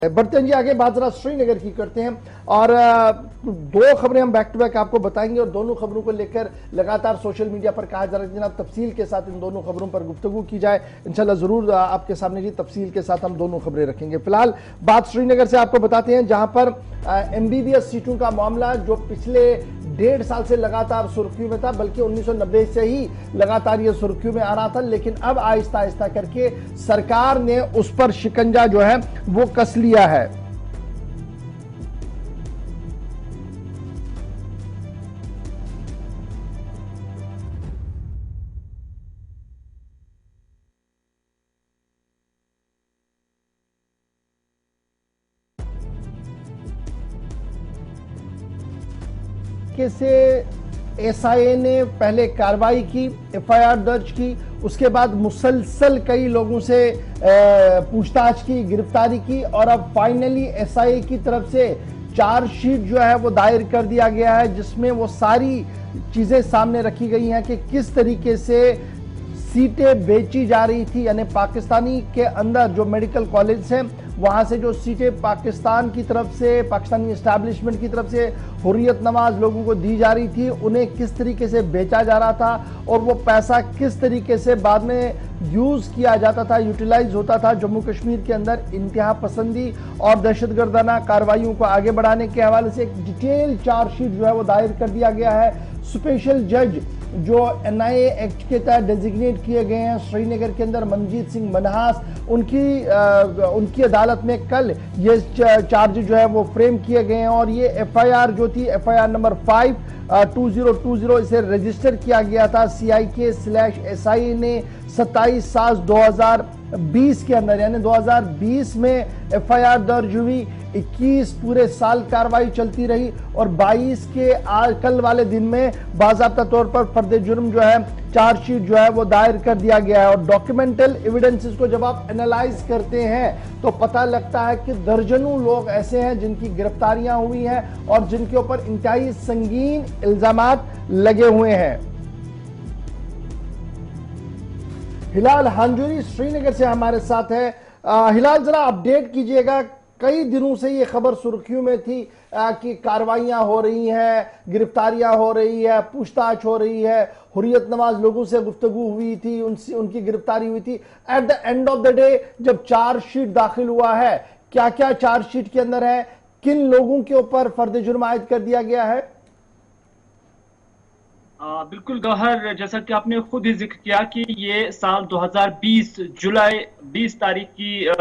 बढ़ते हैं जी आगे, बात जरा श्रीनगर की करते हैं और दो खबरें हम बैक टू बैक आपको बताएंगे और दोनों खबरों को लेकर लगातार सोशल मीडिया पर कहा जा रहा है जनाब तफसील के साथ इन दोनों खबरों पर गुफ्तगू की जाए। इंशाल्लाह जरूर आपके सामने जी तफसील के साथ हम दोनों खबरें रखेंगे। फिलहाल बात श्रीनगर से आपको बताते हैं जहां पर MBBS सीटों का मामला जो पिछले 1.5 साल से लगातार सुर्खियों में था, बल्कि 1990 से ही लगातार ये सुर्खियों में आ रहा था, लेकिन अब आहिस्ता आहिस्ता करके सरकार ने उस पर शिकंजा जो है वो कस लिया है। से SIA ने पहले कार्रवाई की, FIR दर्ज की, उसके बाद मुसलसल कई लोगों से पूछताछ की, गिरफ्तारी की और अब फाइनली SIA की तरफ से चार्जशीट जो है वो दायर कर दिया गया है, जिसमें वो सारी चीजें सामने रखी गई हैं कि किस तरीके से सीटें बेची जा रही थी। यानी पाकिस्तानी के अंदर जो मेडिकल कॉलेज हैं वहां से जो सीटें पाकिस्तान की तरफ से, पाकिस्तानी एस्टैब्लिशमेंट की तरफ से हुर्रियत नवाज लोगों को दी जा रही थी, उन्हें किस तरीके से बेचा जा रहा था और वो पैसा किस तरीके से बाद में यूज किया जाता था, यूटिलाइज होता था जम्मू कश्मीर के अंदर इंतहा पसंदी और दहशतगर्दाना कार्रवाइयों को आगे बढ़ाने के हवाले से एक डिटेल चार्जशीट जो है वो दायर कर दिया गया है। स्पेशल जज जो NIA एक्ट के तहत डेजिग्नेट किए गए हैं श्रीनगर के अंदर, मनजीत सिंह मनहास, उनकी अदालत में कल ये चार्ज जो है वो फ्रेम किए गए हैं और ये FIR जो थी, FIR नंबर 5/2020, इसे रजिस्टर किया गया था CIK/SIA ने 27/7/2020 के अंदर, यानी 2020 में FIR दर्ज हुई, 21 पूरे साल कार्रवाई चलती रही और 22 के कल वाले दिन में बाज़ाब्ता तौर पर फर्द जुर्म जो है चार्जशीट जो है वो दायर कर दिया गया है। और डॉक्यूमेंटल एविडेंसेस को जब आप एनालाइज करते हैं तो पता लगता है कि दर्जनों लोग ऐसे हैं जिनकी गिरफ्तारियां हुई हैं और जिनके ऊपर इंतहाई संगीन इल्जामात लगे हुए हैं। हिलाल हांजुरी श्रीनगर से हमारे साथ है। हिलाल, जरा अपडेट कीजिएगा, कई दिनों से ये खबर सुर्खियों में थी कि कार्रवाइयां हो रही हैं, गिरफ्तारियां हो रही है, पूछताछ हो रही है, हुर्रियत नवाज लोगों से गुफ्तगू हुई थी, उनकी गिरफ्तारी हुई थी। At the end of the day जब चार्जशीट दाखिल हुआ है, क्या क्या चार्जशीट के अंदर है, किन लोगों के ऊपर फर्द जुर्म आयद कर दिया गया है? बिल्कुल गौहर, जैसा कि आपने खुद ही जिक्र किया कि ये साल 2020 जुलाई 20 तारीख की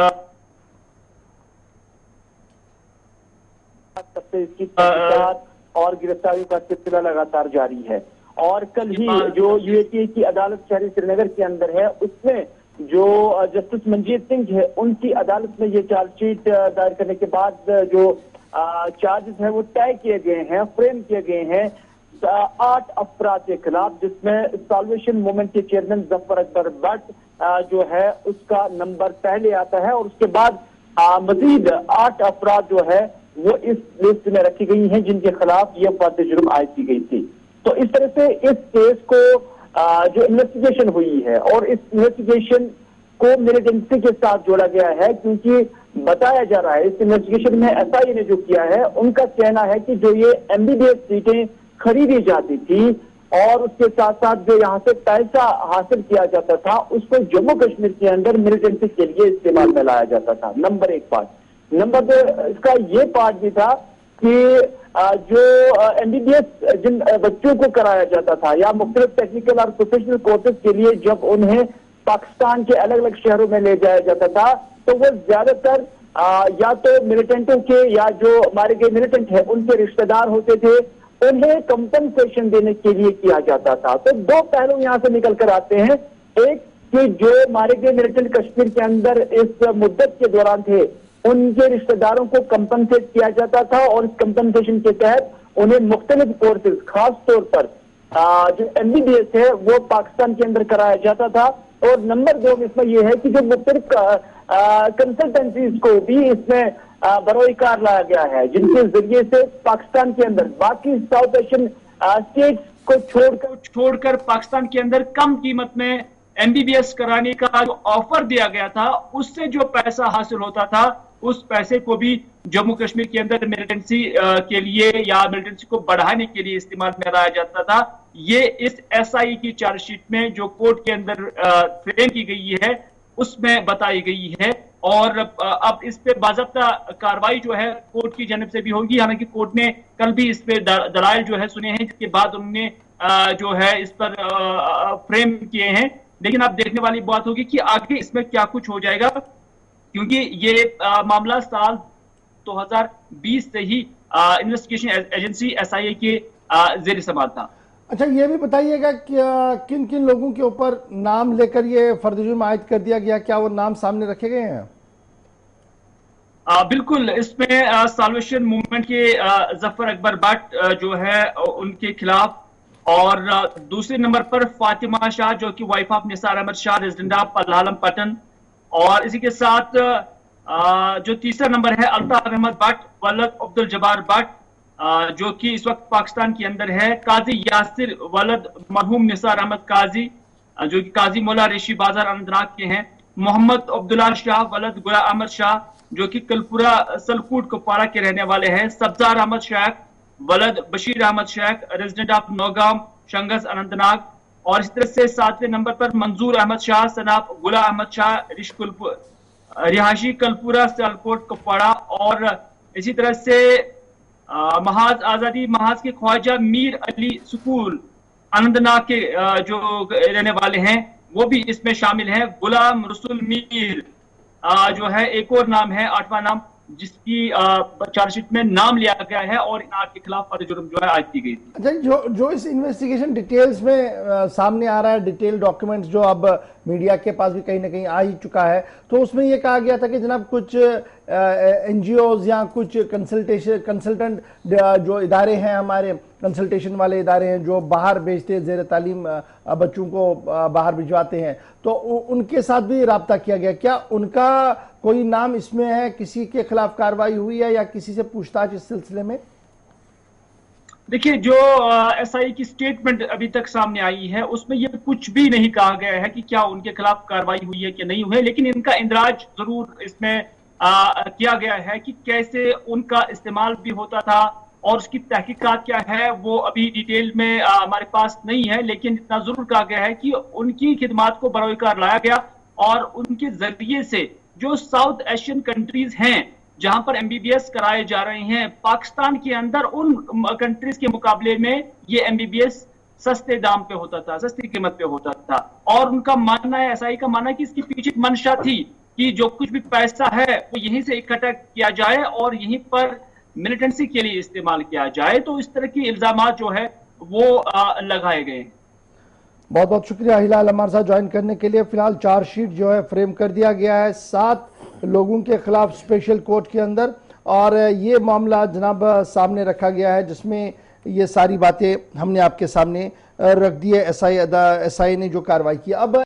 तब से इसकी तहकीकात और गिरफ्तारियों का सिलसिला लगातार जारी है। और कल ही जो UAPA की अदालत शहरी श्रीनगर के अंदर है, उसमें जो जस्टिस मनजीत सिंह है, उनकी अदालत में ये चार्जशीट दायर करने के बाद जो चार्जेस है वो तय किए गए हैं, फ्रेम किए गए हैं 8 अफराद के खिलाफ, जिसमें साल्वेशन मूवमेंट के चेयरमैन जफर अकबर भट्ट जो है उसका नंबर पहले आता है और उसके बाद मजीद 8 अफराद जो है वो इस लिस्ट में रखी गई हैं जिनके खिलाफ ये फर्द जुर्म आयद की गई थी। तो इस तरह से इस केस को जो इन्वेस्टिगेशन हुई है और इस इन्वेस्टिगेशन को मिलिटेंसी के साथ जोड़ा गया है, क्योंकि बताया जा रहा है इस इन्वेस्टिगेशन में SIA ने जो किया है, उनका कहना है कि जो ये MBBS सीटें खरीदी जाती थी और उसके साथ साथ जो यहाँ से पैसा हासिल किया जाता था उसको जम्मू कश्मीर के अंदर मिलिटेंसी के लिए इस्तेमाल में लाया जाता था। Number 1 part. नंबर 2 इसका ये पार्ट भी था कि जो MBBS जिन बच्चों को कराया जाता था या मुख्तलिफ टेक्निकल और प्रोफेशनल कोर्सेज के लिए जब उन्हें पाकिस्तान के अलग अलग शहरों में ले जाया जाता था, तो वो ज्यादातर या तो मिलिटेंटों के या जो मारे गए मिलिटेंट है उनके रिश्तेदार होते थे, उन्हें कंपनसेशन देने के लिए किया जाता था। तो 2 पहलू यहाँ से निकल कर आते हैं। एक कि जो मारे गए मिलिटेंट कश्मीर के अंदर इस मुद्दत के दौरान थे, उनके रिश्तेदारों को कंपनसेट किया जाता था और इस कंपनसेशन के तहत उन्हें मुख्तलिफ कोर्सेज, खास तौर पर जो MBBS है वो पाकिस्तान के अंदर कराया जाता था। और नंबर 2 में इसमें यह है कि जो मुख्तलिफ कंसल्टेंसीज को भी इसमें बरोई कार लाया गया है, जिनके जरिए से पाकिस्तान के अंदर बाकी साउथ एशियन स्टेट्स को छोड़कर पाकिस्तान के अंदर कम कीमत में MBBS कराने का जो ऑफर दिया गया था, उससे जो पैसा हासिल होता था उस पैसे को भी जम्मू कश्मीर के अंदर मिलिटेंसी के लिए या मिलिटेंसी को बढ़ाने के लिए इस्तेमाल में लाया जाता था। ये इस एसआई की चार्जशीट में जो कोर्ट के अंदर फ्रेम की गई है उसमें बताई गई है। और अब इस पे बाज़ाब्ता कार्रवाई जो है कोर्ट की जानब से भी होगी। हालांकि कोर्ट ने कल भी इस पे दलाइल जो है सुने हैं, जिसके बाद उन्होंने जो है इस पर फ्रेम किए हैं। लेकिन अब देखने वाली बात होगी कि आगे इसमें क्या कुछ हो जाएगा, क्योंकि ये मामला साल 2020 से ही इन्वेस्टिगेशन एजेंसी एसआईए के जेर समाअत था। अच्छा, ये भी बताइएगा कि किन किन लोगों के ऊपर नाम लेकर ये फर्द जुर्म आयद कर दिया गया, क्या वो नाम सामने रखे गए हैं? बिल्कुल, इसमें साल्वेशन मूवमेंट के जफर अकबर भट्ट जो है उनके खिलाफ, और दूसरे नंबर पर फातिमा शाह जो कि wife of Nisar Ahmad Shah, resident of Alalam Patan, और इसी के साथ जो तीसरा नंबर है अल्ताफ अहमद भट्ट वलद अब्दुल जब्बार भट्ट जो कि इस वक्त पाकिस्तान के अंदर है, काजी यासिर वलद मरहूम निसार अहमद काजी जो कि काजी मौला रेशी बाजार अनंतनाग के हैं, मोहम्मद अब्दुल्ला शाह वलद गुलाम अहमद शाह जो कि कलपुरा सलकूट कुपवाड़ा के रहने वाले हैं, सब्जार अहमद शेख वलद बशीर अहमद शेख रेजिडेंट ऑफ नौगाम शंगस अनंतनाग, और इस तरह से सातवें नंबर पर मंजूर अहमद शाह सनाब गुलाम अहमद शाह रिहाशी कलपुरा सियालकोट कुपवाड़ा, और इसी तरह से महाज आजादी महाज के ख्वाजा मीर अली सुकूल अनंतनाग के जो रहने वाले हैं वो भी इसमें शामिल हैं। गुलाम रसूल मीर जो है एक और नाम है, 8वां नाम, जिसकी चार्जशीट में नाम लिया गया है और इन आठ के खिलाफ फर्द जुर्म जो है आयद की गई। अच्छा, जो इस इन्वेस्टिगेशन डिटेल्स में सामने आ रहा है, डिटेल डॉक्यूमेंट्स जो अब मीडिया के पास भी कहीं ना कहीं आ ही चुका है, तो उसमें यह कहा गया था कि जनाब कुछ एनजीओज या कुछ कंसल्टेंट जो इदारे हैं, हमारे कंसल्टेशन वाले इदारे हैं जो बाहर भेजते हैं, जेर तालीम बच्चों को बाहर भिजवाते हैं, तो उनके साथ भी राब्ता किया गया। क्या उनका कोई नाम इसमें है? किसी के खिलाफ कार्रवाई हुई है या किसी से पूछताछ इस सिलसिले में? देखिए, जो एसआई की स्टेटमेंट अभी तक सामने आई है उसमें यह कुछ भी नहीं कहा गया है कि क्या उनके खिलाफ कार्रवाई हुई है कि नहीं हुई है, लेकिन इनका इंदराज जरूर इसमें किया गया है कि कैसे उनका इस्तेमाल भी होता था और उसकी तहकीकात क्या है वो अभी डिटेल में हमारे पास नहीं है। लेकिन इतना जरूर कहा गया है कि उनकी खिदमात को बरोकार लाया गया और उनके जरिए से जो साउथ एशियन कंट्रीज हैं जहां पर एमबीबीएस कराए जा रहे हैं, पाकिस्तान के अंदर उन कंट्रीज के मुकाबले में ये एमबीबीएस सस्ते दाम पे होता था, सस्ती कीमत पे होता था। और उनका मानना है, एसआई का मानना है कि इसकी पीछे मंशा थी कि जो कुछ भी पैसा है वो यहीं से इकट्ठा किया जाए और यहीं पर मिलिटेंसी के लिए इस्तेमाल किया जाए। तो इस तरह के इल्जामात जो है वो लगाए गए। बहुत बहुत शुक्रिया हिलाल हमारे साथ ज्वाइन करने के लिए। फिलहाल चार्जशीट जो है फ्रेम कर दिया गया है 7 लोगों के खिलाफ स्पेशल कोर्ट के अंदर, और ये मामला जनाब सामने रखा गया है जिसमें ये सारी बातें हमने आपके सामने रख दी है। एसआई ने जो कार्रवाई की। अब